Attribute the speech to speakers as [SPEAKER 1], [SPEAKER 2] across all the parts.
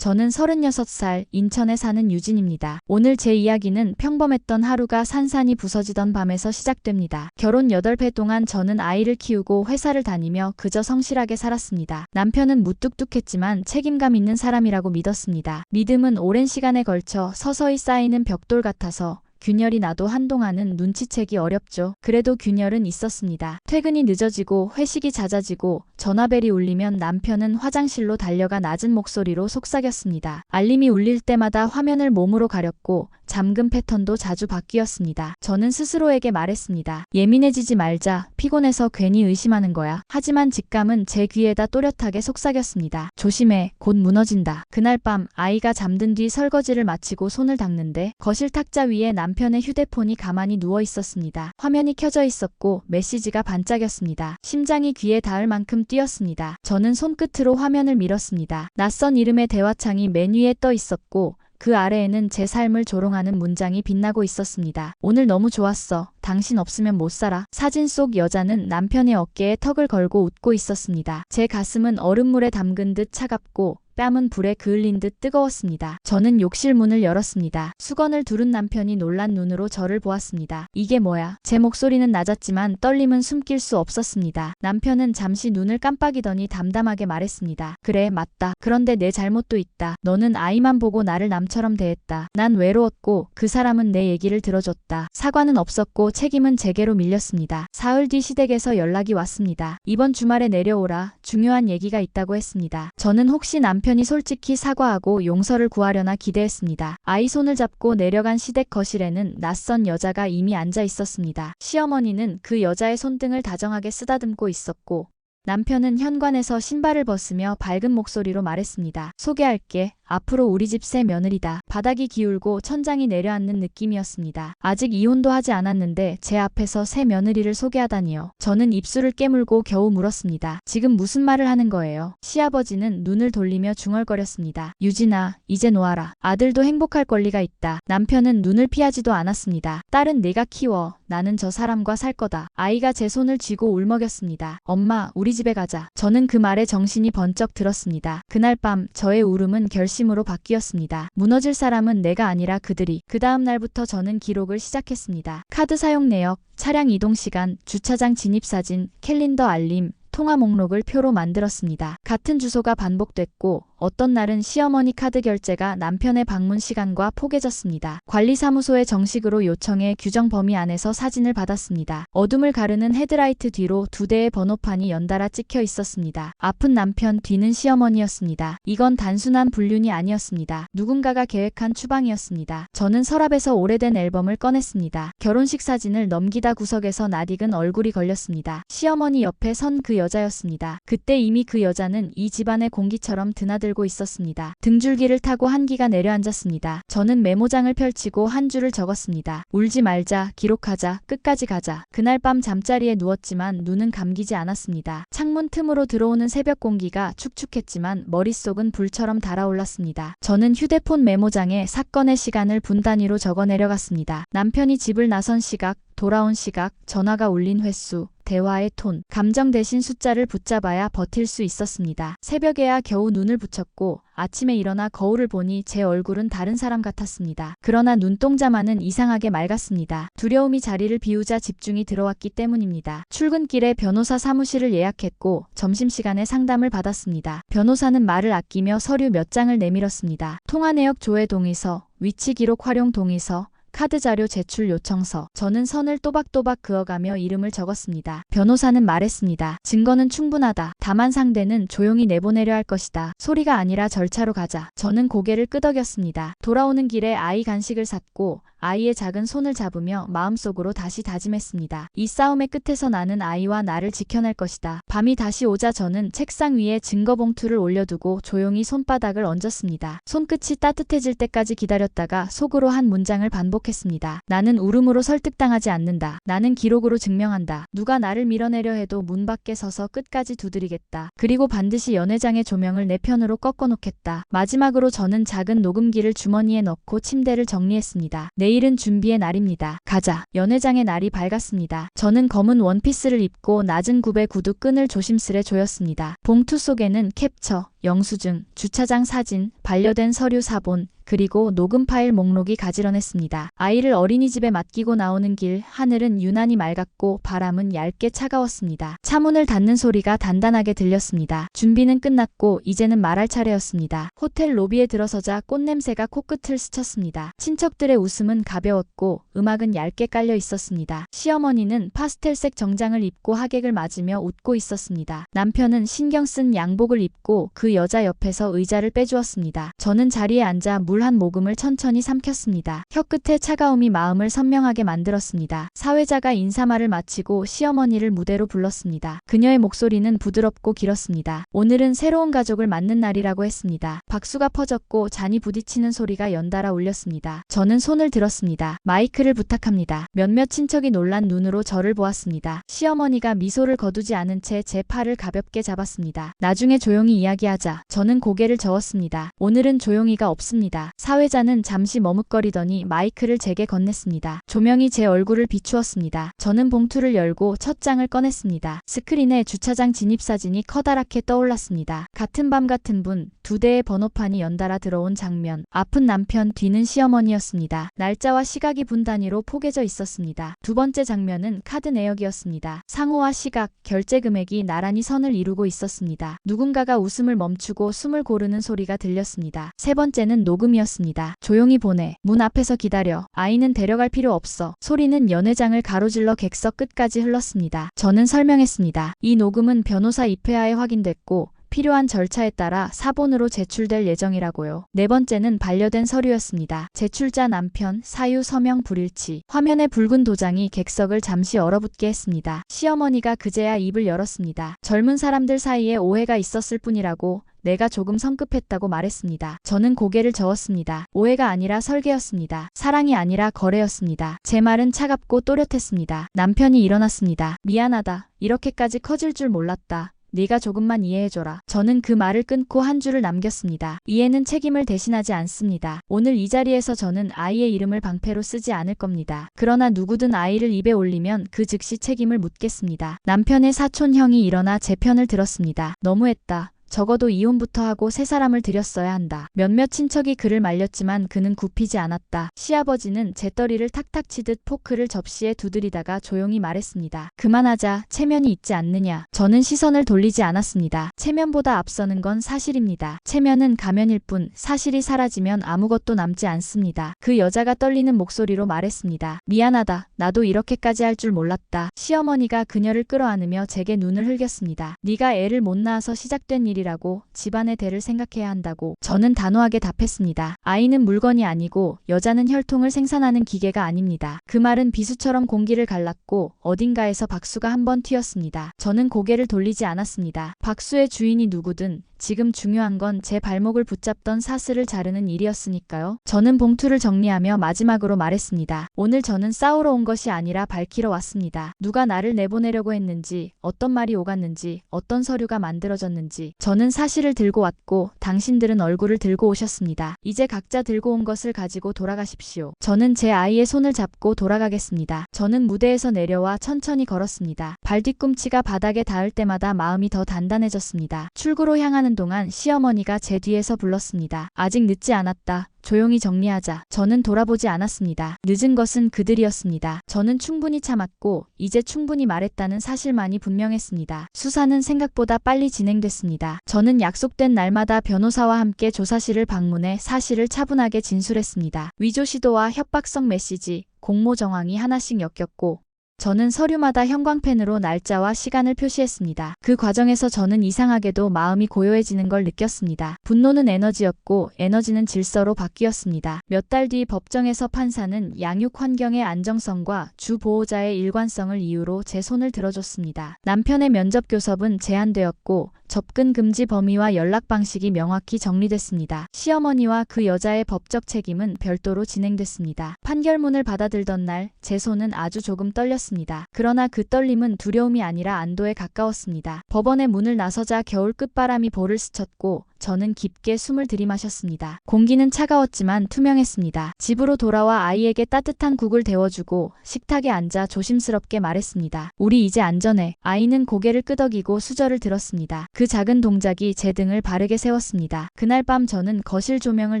[SPEAKER 1] 저는 36살 인천에 사는 유진입니다. 오늘 제 이야기는 평범했던 하루가 산산이 부서지던 밤에서 시작됩니다. 결혼 8회 동안 저는 아이를 키우고 회사를 다니며 그저 성실하게 살았습니다. 남편은 무뚝뚝했지만 책임감 있는 사람이라고 믿었습니다. 믿음은 오랜 시간에 걸쳐 서서히 쌓이는 벽돌 같아서 균열이 나도 한동안은 눈치채기 어렵죠. 그래도 균열은 있었습니다. 퇴근이 늦어지고 회식이 잦아지고 전화벨이 울리면 남편은 화장실로 달려가 낮은 목소리로 속삭였습니다. 알림이 울릴 때마다 화면을 몸으로 가렸고 잠금 패턴도 자주 바뀌었습니다. 저는 스스로에게 말했습니다. 예민해지지 말자. 피곤해서 괜히 의심하는 거야. 하지만 직감은 제 귀에다 또렷하게 속삭였습니다. 조심해. 곧 무너진다. 그날 밤 아이가 잠든 뒤 설거지를 마치고 손을 닦는데 거실 탁자 위에 남편의 휴대폰이 가만히 누워 있었습니다. 화면이 켜져 있었고 메시지가 반짝였습니다. 심장이 귀에 닿을 만큼 뛰었습니다. 저는 손끝으로 화면을 밀었습니다. 낯선 이름의 대화창이 맨 위에 떠 있었고 그 아래에는 제 삶을 조롱하는 문장이 빛나고 있었습니다. 오늘 너무 좋았어. 당신 없으면 못 살아. 사진 속 여자는 남편의 어깨에 턱을 걸고 웃고 있었습니다. 제 가슴은 얼음물에 담근 듯 차갑고 뺨은 불에 그을린 듯 뜨거웠습니다. 저는 욕실 문을 열었습니다. 수건을 두른 남편이 놀란 눈으로 저를 보았습니다. 이게 뭐야? 제 목소리는 낮았지만 떨림은 숨길 수 없었습니다. 남편은 잠시 눈을 깜빡이더니 담담하게 말했습니다. 그래, 맞다. 그런데 내 잘못도 있다. 너는 아이만 보고 나를 남처럼 대했다. 난 외로웠고 그 사람은 내 얘기를 들어줬다. 사과는 없었고 책임은 제게로 밀렸습니다. 사흘 뒤 시댁에서 연락이 왔습니다. 이번 주말에 내려오라. 중요한 얘기가 있다고 했습니다. 저는 혹시 남편이 솔직히 사과하고 용서를 구하려나 기대했습니다. 아이 손을 잡고 내려간 시댁 거실에는 낯선 여자가 이미 앉아 있었습니다. 시어머니는 그 여자의 손등을 다정하게 쓰다듬고 있었고 남편은 현관에서 신발을 벗으며 밝은 목소리로 말했습니다. 소개할게. 앞으로 우리 집 새 며느리다. 바닥이 기울고 천장이 내려앉는 느낌이었습니다. 아직 이혼도 하지 않았는데 제 앞에서 새 며느리를 소개하다니요. 저는 입술을 깨물고 겨우 물었습니다. 지금 무슨 말을 하는 거예요? 시아버지는 눈을 돌리며 중얼거렸습니다. 유진아, 이제 놓아라. 아들도 행복할 권리가 있다. 남편은 눈을 피하지도 않았습니다. 딸은 내가 키워. 나는 저 사람과 살 거다. 아이가 제 손을 쥐고 울먹였습니다. 엄마, 우리 집에 가자. 저는 그 말에 정신이 번쩍 들었습니다. 그날 밤 저의 울음은 결심으로 바뀌었습니다. 무너질 사람은 내가 아니라 그들이. 그 다음 날부터 저는 기록을 시작했습니다. 카드 사용 내역, 차량 이동 시간, 주차장 진입 사진, 캘린더 알림, 통화 목록을 표로 만들었습니다. 같은 주소가 반복됐고 어떤 날은 시어머니 카드 결제가 남편의 방문 시간과 포개졌습니다. 관리사무소에 정식으로 요청해 규정 범위 안에서 사진을 받았습니다. 어둠을 가르는 헤드라이트 뒤로 2대의 번호판이 연달아 찍혀 있었습니다. 앞은 남편, 뒤는 시어머니였습니다. 이건 단순한 불륜이 아니었습니다. 누군가가 계획한 추방이었습니다. 저는 서랍에서 오래된 앨범을 꺼냈습니다. 결혼식 사진을 넘기다 구석에서 낯익은 얼굴이 걸렸습니다. 시어머니 옆에 선 그 여자였습니다. 그때 이미 그 여자는 이 집안의 공기처럼 드나들고 있었습니다. 등줄기를 타고 한기가 내려앉았습니다. 저는 메모장을 펼치고 한 줄을 적었습니다. 울지 말자, 기록하자, 끝까지 가자. 그날 밤 잠자리에 누웠지만 눈은 감기지 않았습니다. 창문 틈으로 들어오는 새벽 공기가 축축했지만 머릿속은 불처럼 달아올랐습니다. 저는 휴대폰 메모장에 사건의 시간을 분 단위로 적어 내려갔습니다. 남편이 집을 나선 시각, 돌아온 시각, 전화가 울린 횟수, 대화의 톤, 감정 대신 숫자를 붙잡아야 버틸 수 있었습니다. 새벽에야 겨우 눈을 붙였고 아침에 일어나 거울을 보니 제 얼굴은 다른 사람 같았습니다. 그러나 눈동자만은 이상하게 맑았습니다. 두려움이 자리를 비우자 집중이 들어왔기 때문입니다. 출근길에 변호사 사무실을 예약했고 점심시간에 상담을 받았습니다. 변호사는 말을 아끼며 서류 몇 장을 내밀었습니다. 통화 내역 조회 동의서, 위치 기록 활용 동의서, 카드 자료 제출 요청서. 저는 선을 또박또박 그어가며 이름을 적었습니다. 변호사는 말했습니다. 증거는 충분하다. 다만 상대는 조용히 내보내려 할 것이다. 소리가 아니라 절차로 가자. 저는 고개를 끄덕였습니다. 돌아오는 길에 아이 간식을 샀고 아이의 작은 손을 잡으며 마음속으로 다시 다짐했습니다. 이 싸움의 끝에서 나는 아이와 나를 지켜낼 것이다. 밤이 다시 오자 저는 책상 위에 증거 봉투를 올려두고 조용히 손바닥을 얹었습니다. 손끝이 따뜻해질 때까지 기다렸다가 속으로 한 문장을 반복했습니다. 나는 울음으로 설득당하지 않는다. 나는 기록으로 증명한다. 누가 나를 밀어내려 해도 문 밖에 서서 끝까지 두드리겠다. 그리고 반드시 연회장의 조명을 내 편으로 꺾어놓겠다. 마지막으로 저는 작은 녹음기를 주머니에 넣고 침대를 정리했습니다. 내일은 준비의 날입니다. 가자. 연회장의 날이 밝았습니다. 저는 검은 원피스를 입고 낮은 굽의 구두 끈을 조심스레 조였습니다. 봉투 속에는 캡처, 영수증, 주차장 사진, 반려된 서류 사본, 그리고 녹음 파일 목록이 가지런했습니다. 아이를 어린이집에 맡기고 나오는 길, 하늘은 유난히 맑았고 바람은 얇게 차가웠습니다. 차문을 닫는 소리가 단단하게 들렸습니다. 준비는 끝났고 이제는 말할 차례였습니다. 호텔 로비에 들어서자 꽃냄새가 코끝을 스쳤습니다. 친척들의 웃음은 가벼웠고 음악은 얇게 깔려 있었습니다. 시어머니는 파스텔색 정장을 입고 하객을 맞으며 웃고 있었습니다. 남편은 신경 쓴 양복을 입고 그 여자 옆에서 의자를 빼주었습니다. 저는 자리에 앉아 물 한 모금을 천천히 삼켰습니다. 혀끝의 차가움이 마음을 선명하게 만들었습니다. 사회자가 인사말을 마치고 시어머니를 무대로 불렀습니다. 그녀의 목소리는 부드럽고 길었습니다. 오늘은 새로운 가족을 맞는 날이라고 했습니다. 박수가 퍼졌고 잔이 부딪히는 소리가 연달아 울렸습니다. 저는 손을 들었습니다. 마이크를 부탁합니다. 몇몇 친척이 놀란 눈으로 저를 보았습니다. 시어머니가 미소를 거두지 않은 채 제 팔을 가볍게 잡았습니다. 나중에 조용히 이야기하자. 저는 고개를 저었습니다. 오늘은 조용히가 없습니다. 사회자는 잠시 머뭇거리더니 마이크를 제게 건넸습니다. 조명이 제 얼굴을 비추었습니다. 저는 봉투를 열고 첫 장을 꺼냈습니다. 스크린에 주차장 진입사진이 커다랗게 떠올랐습니다. 같은 밤 같은 분, 두 대의 번호판이 연달아 들어온 장면. 앞은 남편, 뒤는 시어머니였습니다. 날짜와 시각이 분 단위로 포개져 있었습니다. 두 번째 장면은 카드 내역이었습니다. 상호와 시각, 결제 금액이 나란히 선을 이루고 있었습니다. 누군가가 웃음을 멈추고 숨을 고르는 소리가 들렸습니다. 세 번째는 녹음이었습니다. 조용히 보내. 문 앞에서 기다려. 아이는 데려갈 필요 없어. 소리는 연회장을 가로질러 객석 끝까지 흘렀습니다. 저는 설명했습니다. 이 녹음은 변호사 입회하에 확인됐고 필요한 절차에 따라 사본으로 제출될 예정이라고요. 네 번째는 반려된 서류였습니다. 제출자 남편, 사유 서명 불일치. 화면에 붉은 도장이 객석을 잠시 얼어붙게 했습니다. 시어머니가 그제야 입을 열었습니다. 젊은 사람들 사이에 오해가 있었을 뿐이라고 내가 조금 성급했다고 말했습니다. 저는 고개를 저었습니다. 오해가 아니라 설계였습니다. 사랑이 아니라 거래였습니다. 제 말은 차갑고 또렷했습니다. 남편이 일어났습니다. 미안하다. 이렇게까지 커질 줄 몰랐다. 네가 조금만 이해해줘라. 저는 그 말을 끊고 한 줄을 남겼습니다. 이해는 책임을 대신하지 않습니다. 오늘 이 자리에서 저는 아이의 이름을 방패로 쓰지 않을 겁니다. 그러나 누구든 아이를 입에 올리면 그 즉시 책임을 묻겠습니다. 남편의 사촌 형이 일어나 제 편을 들었습니다. 너무했다. 적어도 이혼부터 하고 새 사람을 들였어야 한다. 몇몇 친척이 그를 말렸지만 그는 굽히지 않았다. 시아버지는 재떨이를 탁탁 치듯 포크를 접시에 두드리다가 조용히 말했습니다. 그만하자. 체면이 있지 않느냐. 저는 시선을 돌리지 않았습니다. 체면보다 앞서는 건 사실입니다. 체면은 가면일 뿐 사실이 사라지면 아무것도 남지 않습니다. 그 여자가 떨리는 목소리로 말했습니다. 미안하다. 나도 이렇게까지 할 줄 몰랐다. 시어머니가 그녀를 끌어안으며 제게 눈을 흘겼습니다. 네가 애를 못 낳아서 시작된 일이 라고 집안의 대를 생각해야 한다고. 저는 단호하게 답했습니다. 아이는 물건이 아니고 여자는 혈통을 생산하는 기계가 아닙니다. 그 말은 비수처럼 공기를 갈랐고 어딘가에서 박수가 한 번 튀었습니다. 저는 고개를 돌리지 않았습니다. 박수의 주인이 누구든 지금 중요한 건 제 발목을 붙잡던 사슬을 자르는 일이었으니까요. 저는 봉투를 정리하며 마지막으로 말했습니다. 오늘 저는 싸우러 온 것이 아니라 밝히러 왔습니다. 누가 나를 내보내려고 했는지, 어떤 말이 오갔는지, 어떤 서류가 만들어졌는지. 저는 사실을 들고 왔고 당신들은 얼굴을 들고 오셨습니다. 이제 각자 들고 온 것을 가지고 돌아가십시오. 저는 제 아이의 손을 잡고 돌아가겠습니다. 저는 무대에서 내려와 천천히 걸었습니다. 발 뒤꿈치가 바닥에 닿을 때마다 마음이 더 단단해졌습니다. 출구로 향하는 동안 시어머니가 제 뒤에서 불렀습니다. 아직 늦지 않았다. 조용히 정리하자. 저는 돌아보지 않았습니다. 늦은 것은 그들이었습니다. 저는 충분히 참았고 이제 충분히 말했다는 사실만이 분명했습니다. 수사는 생각보다 빨리 진행됐습니다. 저는 약속된 날마다 변호사와 함께 조사실을 방문해 사실을 차분하게 진술했습니다. 위조 시도와 협박성 메시지, 공모 정황이 하나씩 엮였고 저는 서류마다 형광펜으로 날짜와 시간을 표시했습니다. 그 과정에서 저는 이상하게도 마음이 고요해지는 걸 느꼈습니다. 분노는 에너지였고 에너지는 질서로 바뀌었습니다. 몇 달 뒤 법정에서 판사는 양육 환경의 안정성과 주 보호자의 일관성을 이유로 제 손을 들어줬습니다. 남편의 면접 교섭은 제한되었고 접근 금지 범위와 연락 방식이 명확히 정리됐습니다. 시어머니와 그 여자의 법적 책임은 별도로 진행됐습니다. 판결문을 받아들던 날 제 손은 아주 조금 떨렸습니다. 그러나 그 떨림은 두려움이 아니라 안도에 가까웠습니다. 법원의 문을 나서자 겨울 끝바람이 볼을 스쳤고 저는 깊게 숨을 들이마셨습니다. 공기는 차가웠지만 투명했습니다. 집으로 돌아와 아이에게 따뜻한 국을 데워주고 식탁에 앉아 조심스럽게 말했습니다. 우리 이제 안전해. 아이는 고개를 끄덕이고 수저를 들었습니다. 그 작은 동작이 제 등을 바르게 세웠습니다. 그날 밤 저는 거실 조명을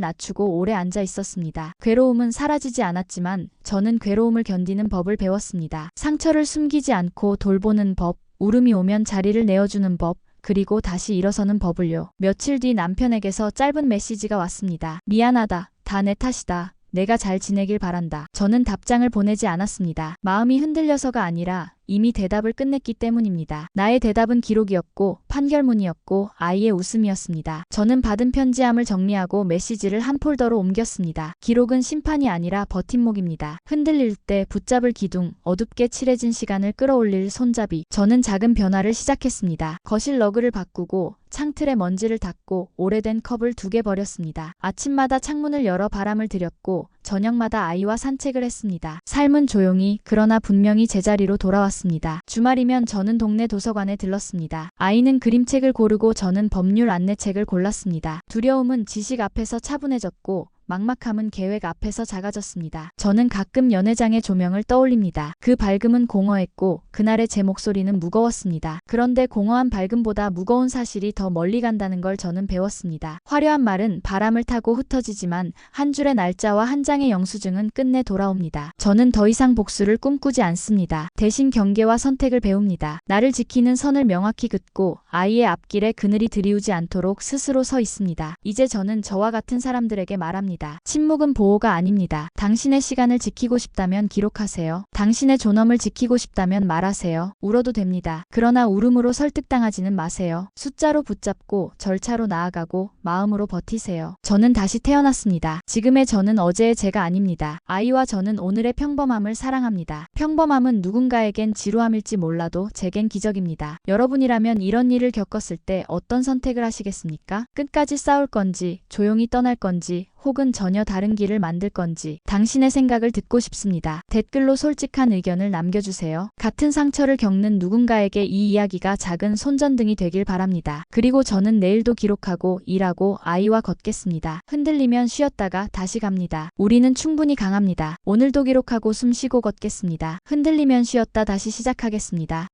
[SPEAKER 1] 낮추고 오래 앉아 있었습니다. 괴로움은 사라지지 않았지만 저는 괴로움을 견디는 법을 배웠습니다. 상처를 숨기지 않고 돌보는 법, 울음이 오면 자리를 내어주는 법, 그리고 다시 일어서는 법을요. 며칠 뒤 남편에게서 짧은 메시지가 왔습니다. 미안하다. 다 내 탓이다. 내가 잘 지내길 바란다. 저는 답장을 보내지 않았습니다. 마음이 흔들려서가 아니라 이미 대답을 끝냈기 때문입니다. 나의 대답은 기록이었고 판결문이었고 아이의 웃음이었습니다. 저는 받은 편지함을 정리하고 메시지를 한 폴더로 옮겼습니다. 기록은 심판이 아니라 버팀목입니다. 흔들릴 때 붙잡을 기둥, 어둡게 칠해진 시간을 끌어올릴 손잡이. 저는 작은 변화를 시작했습니다. 거실 러그를 바꾸고 창틀에 먼지를 닦고 오래된 컵을 2개 버렸습니다. 아침마다 창문을 열어 바람을 들였고 저녁마다 아이와 산책을 했습니다. 삶은 조용히 그러나 분명히 제자리로 돌아왔습니다. 주말이면 저는 동네 도서관에 들렀습니다. 아이는 그림책을 고르고 저는 법률 안내책을 골랐습니다. 두려움은 지식 앞에서 차분해졌고 막막함은 계획 앞에서 작아졌습니다. 저는 가끔 연회장의 조명을 떠올립니다. 그 밝음은 공허했고 그날의 제 목소리는 무거웠습니다. 그런데 공허한 밝음보다 무거운 사실이 더 멀리 간다는 걸 저는 배웠습니다. 화려한 말은 바람을 타고 흩어지지만 한 줄의 날짜와 한 장의 영수증은 끝내 돌아옵니다. 저는 더 이상 복수를 꿈꾸지 않습니다. 대신 경계와 선택을 배웁니다. 나를 지키는 선을 명확히 긋고 아이의 앞길에 그늘이 들이우지 않도록 스스로 서 있습니다. 이제 저는 저와 같은 사람들에게 말합니다. 침묵은 보호가 아닙니다. 당신의 시간을 지키고 싶다면 기록하세요. 당신의 존엄을 지키고 싶다면 말하세요. 울어도 됩니다. 그러나 울음으로 설득당하지는 마세요. 숫자로 붙잡고 절차로 나아가고 마음으로 버티세요. 저는 다시 태어났습니다. 지금의 저는 어제의 제가 아닙니다. 아이와 저는 오늘의 평범함을 사랑합니다. 평범함은 누군가에겐 지루함일지 몰라도 제겐 기적입니다. 여러분이라면 이런 일을 겪었을 때 어떤 선택을 하시겠습니까? 끝까지 싸울 건지, 조용히 떠날 건지, 혹은 전혀 다른 길을 만들 건지 당신의 생각을 듣고 싶습니다. 댓글로 솔직한 의견을 남겨주세요. 같은 상처를 겪는 누군가에게 이 이야기가 작은 손전등이 되길 바랍니다. 그리고 저는 내일도 기록하고 일하고 아이와 걷겠습니다. 흔들리면 쉬었다가 다시 갑니다. 우리는 충분히 강합니다. 오늘도 기록하고 숨쉬고 걷겠습니다. 흔들리면 쉬었다 다시 시작하겠습니다.